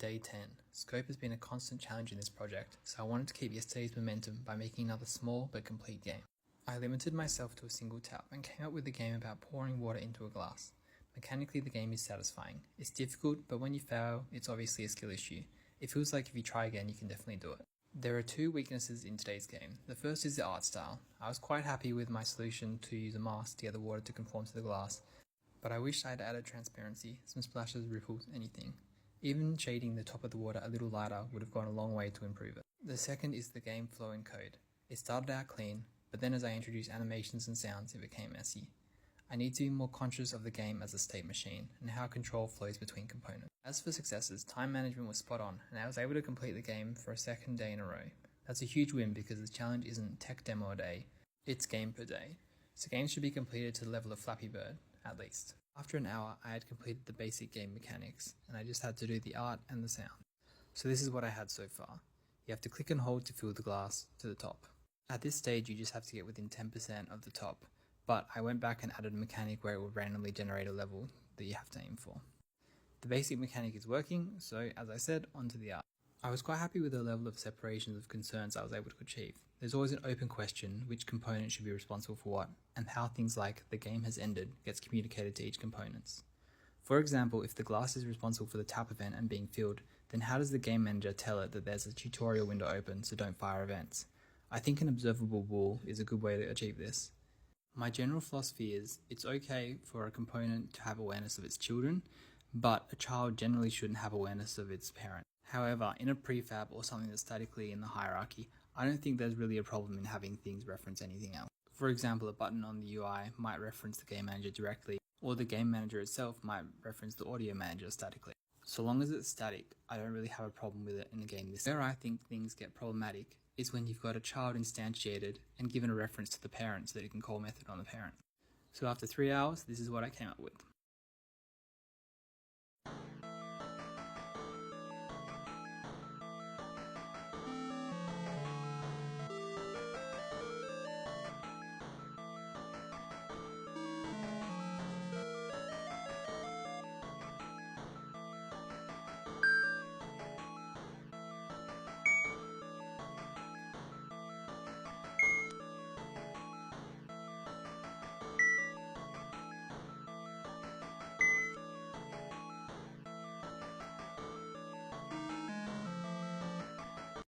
day 10. Scope has been a constant challenge in this project, so I wanted to keep yesterday's momentum by making another small but complete game. I limited myself to a single tap and came up with a game about pouring water into a glass. Mechanically, the game is satisfying. It's difficult, but when you fail, it's obviously a skill issue. It feels like if you try again, you can definitely do it. There are two weaknesses in today's game. The first is the art style. I was quite happy with my solution to use a mask to get the water to conform to the glass, but I wish I had added transparency, some splashes, ripples, anything. Even shading the top of the water a little lighter would have gone a long way to improve it. The second is the game flow and code. It started out clean, but then as I introduced animations and sounds, it became messy. I need to be more conscious of the game as a state machine and how control flows between components. As for successes, time management was spot on, and I was able to complete the game for a second day in a row. That's a huge win because the challenge isn't tech demo a day, it's game per day. So games should be completed to the level of Flappy Bird, at least. After an hour, I had completed the basic game mechanics, and I just had to do the art and the sound. So this is what I had so far. You have to click and hold to fill the glass to the top. At this stage, you just have to get within 10% of the top, but I went back and added a mechanic where it would randomly generate a level that you have to aim for. The basic mechanic is working, so as I said, onto the art. I was quite happy with the level of separations of concerns I was able to achieve. There's always an open question which component should be responsible for what, and how things like the game has ended gets communicated to each component. For example, if the glass is responsible for the tap event and being filled, then how does the game manager tell it that there's a tutorial window open so don't fire events? I think an observable wall is a good way to achieve this. My general philosophy is, it's okay for a component to have awareness of its children, but a child generally shouldn't have awareness of its parent. However, in a prefab or something that's statically in the hierarchy, I don't think there's really a problem in having things reference anything else. For example, a button on the UI might reference the game manager directly, or the game manager itself might reference the audio manager statically. So long as it's static, I don't really have a problem with it in a game this. Where I think things get problematic is when you've got a child instantiated and given a reference to the parent so that it can call method on the parent. So after 3 hours, this is what I came up with.